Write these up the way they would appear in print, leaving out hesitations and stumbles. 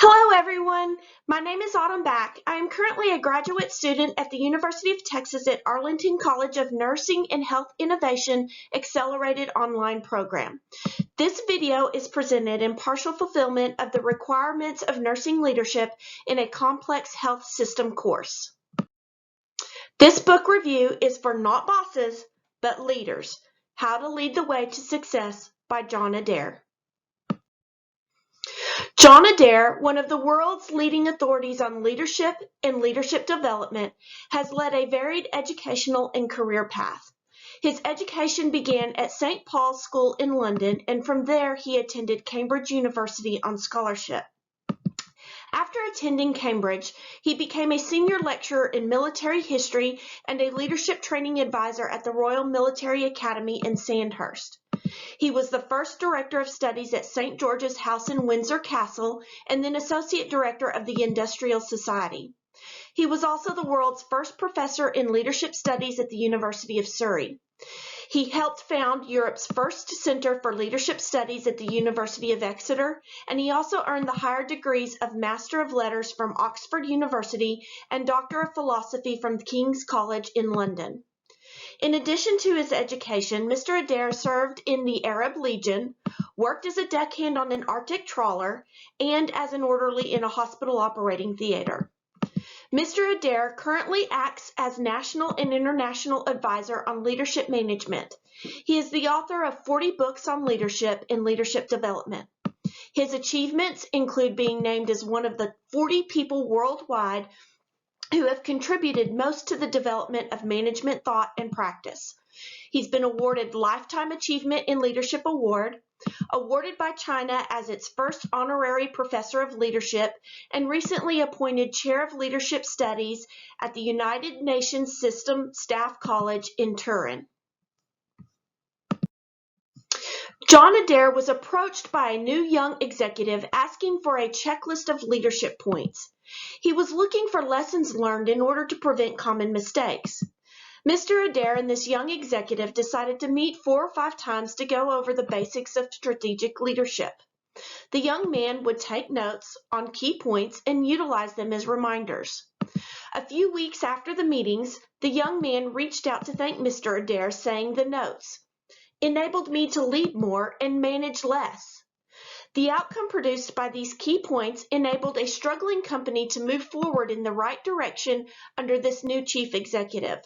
Hello everyone, my name is Autumn Back. I am currently a graduate student at the University of Texas at Arlington College of Nursing and Health Innovation Accelerated Online Program. This video is presented in partial fulfillment of the requirements of nursing leadership in a complex health system course. This book review is for not bosses, but leaders. How to Lead the Way to Success by John Adair. John Adair, one of the world's leading authorities on leadership and leadership development, has led a varied educational and career path. His education began at St. Paul's School in London, and from there he attended Cambridge University on scholarship. After attending Cambridge, he became a senior lecturer in military history and a leadership training advisor at the Royal Military Academy in Sandhurst. He was the first director of studies at St. George's House in Windsor Castle and then associate director of the Industrial Society. He was also the world's first professor in leadership studies at the University of Surrey. He helped found Europe's first Center for Leadership Studies at the University of Exeter, and he also earned the higher degrees of Master of Letters from Oxford University and Doctor of Philosophy from King's College in London. In addition to his education, Mr. Adair served in the Arab Legion, worked as a deckhand on an Arctic trawler, and as an orderly in a hospital operating theater. Mr. Adair currently acts as National and International Advisor on Leadership Management. He is the author of 40 books on leadership and leadership development. His achievements include being named as one of the 40 people worldwide who have contributed most to the development of management thought and practice. He's been awarded Lifetime Achievement in Leadership Award, awarded by China as its first honorary professor of leadership, and recently appointed Chair of Leadership Studies at the United Nations System Staff College in Turin. John Adair was approached by a new young executive asking for a checklist of leadership points. He was looking for lessons learned in order to prevent common mistakes. Mr. Adair and this young executive decided to meet 4 or 5 times to go over the basics of strategic leadership. The young man would take notes on key points and utilize them as reminders. A few weeks after the meetings, the young man reached out to thank Mr. Adair, saying the notes enabled me to lead more and manage less. The outcome produced by these key points enabled a struggling company to move forward in the right direction under this new chief executive.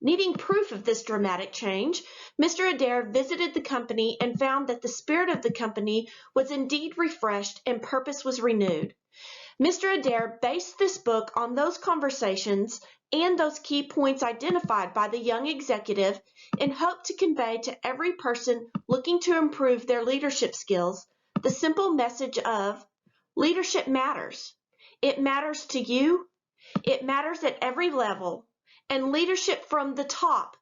Needing proof of this dramatic change, Mr. Adair visited the company and found that the spirit of the company was indeed refreshed and purpose was renewed. Mr. Adair based this book on those conversations and those key points identified by the young executive in hope to convey to every person looking to improve their leadership skills the simple message of leadership matters. It matters to you, it matters at every level, and leadership from the top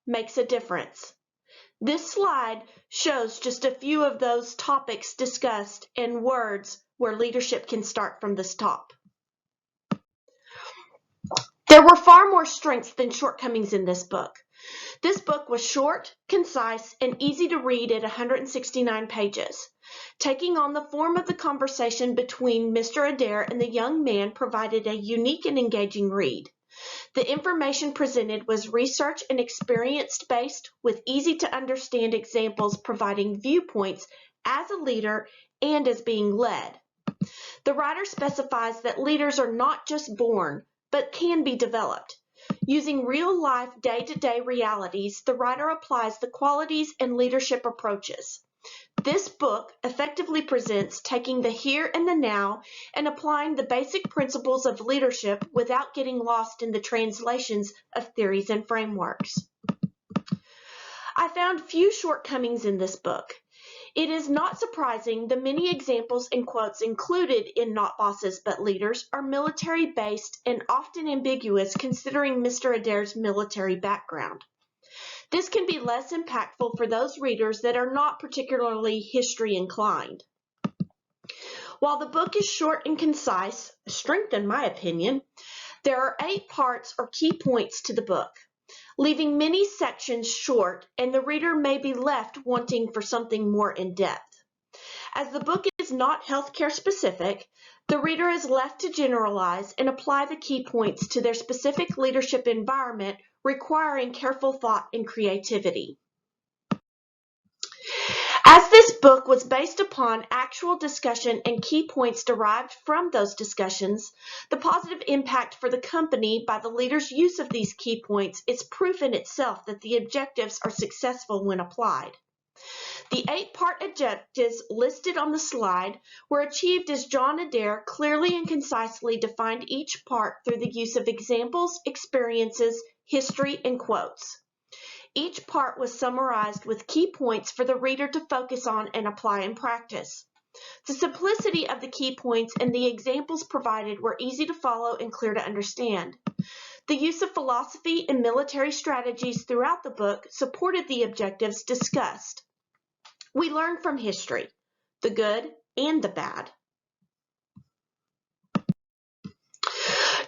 makes a difference. This slide shows just a few of those topics discussed and words where leadership can start from this top. There were far more strengths than shortcomings in this book. This book was short, concise, and easy to read at 169 pages. Taking on the form of the conversation between Mr. Adair and the young man provided a unique and engaging read. The information presented was research and experience-based with easy-to-understand examples providing viewpoints as a leader and as being led. The writer specifies that leaders are not just born, but can be developed. Using real-life, day-to-day realities, the writer applies the qualities and leadership approaches. This book effectively presents taking the here and the now and applying the basic principles of leadership without getting lost in the translations of theories and frameworks. I found few shortcomings in this book. It is not surprising the many examples and quotes included in Not Bosses But Leaders are military-based and often ambiguous considering Mr. Adair's military background. This can be less impactful for those readers that are not particularly history inclined. While the book is short and concise, a strength in my opinion, there are 8 parts or key points to the book, leaving many sections short, and the reader may be left wanting for something more in depth. As the book is is not healthcare specific, the reader is left to generalize and apply the key points to their specific leadership environment, requiring careful thought and creativity. As this book was based upon actual discussion and key points derived from those discussions, the positive impact for the company by the leader's use of these key points is proof in itself that the objectives are successful when applied. The 8-part objectives listed on the slide were achieved as John Adair clearly and concisely defined each part through the use of examples, experiences, history, and quotes. Each part was summarized with key points for the reader to focus on and apply in practice. The simplicity of the key points and the examples provided were easy to follow and clear to understand. The use of philosophy and military strategies throughout the book supported the objectives discussed. We learn from history, the good and the bad.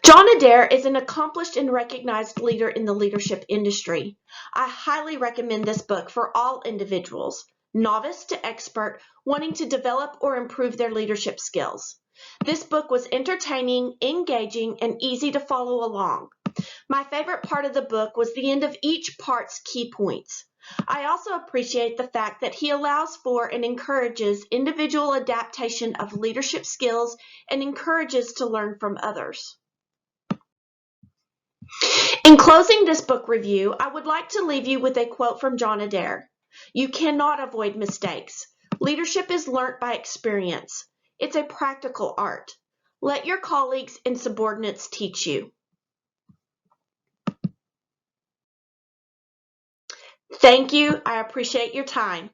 John Adair is an accomplished and recognized leader in the leadership industry. I highly recommend this book for all individuals, novice to expert, wanting to develop or improve their leadership skills. This book was entertaining, engaging, and easy to follow along. My favorite part of the book was the end of each part's key points. I also appreciate the fact that he allows for and encourages individual adaptation of leadership skills and encourages to learn from others. In closing this book review, I would like to leave you with a quote from John Adair. "You cannot avoid mistakes. Leadership is learnt by experience. It's a practical art. Let your colleagues and subordinates teach you." Thank you. I appreciate your time.